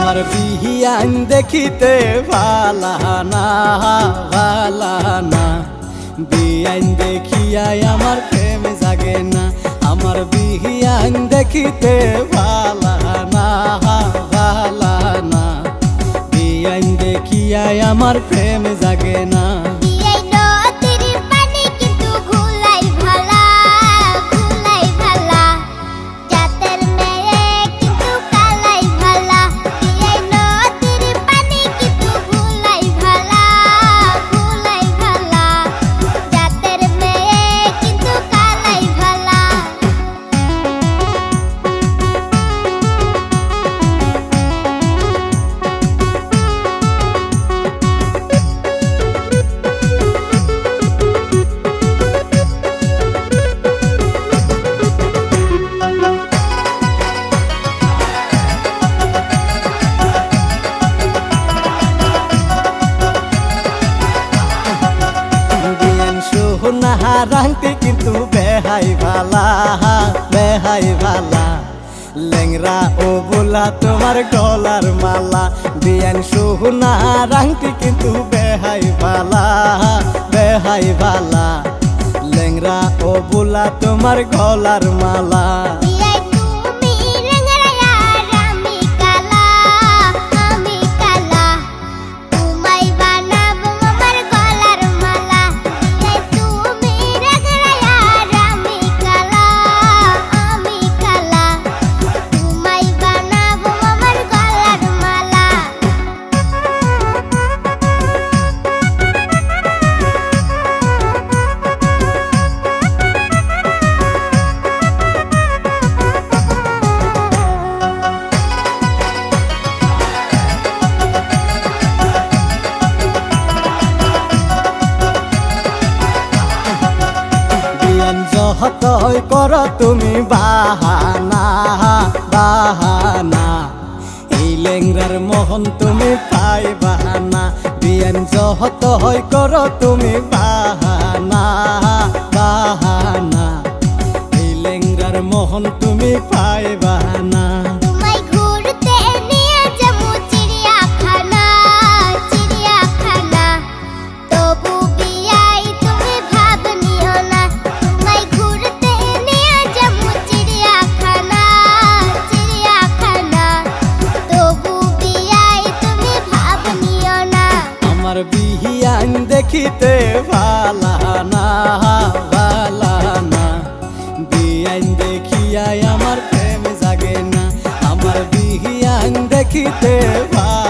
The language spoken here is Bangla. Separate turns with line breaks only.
আমার বিহিয়ান দেখিতে ভালা না ভালা না, বিয়ান দেখিয়াই আমার প্রেম জাগে না। আমার বিহিয়ান দেখিতে ভালা না ভালা না, বিয়ান দেখিয়াই আমার প্রেম জাগে না। রাংটি কিন্তু বেহাই ভালা বেহাই ভালা, লেংরা ও বোলা তোমার গলার মালা। বিয়ান সোহনা রাংটি কিন্তু বেহাই ভালা বেহাই ভালা, লেংরা ও বোলা তোমার গলার মালা। যতই কর তুমি বাহানা বাহানা, এই লেংরার মোহন তুমি পাইবা না। বিয়ান যতই কর তুমি বাহানা বাহানা, এই লেংরার মোহন তুমি পাইবা না। আমার বিহিয়ান দেখিতে ভালা না ভালা না, বিয়ান দেখিয়াই আমার প্রেম জাগে না। আমার বিহিয়ান দেখিতে ভালা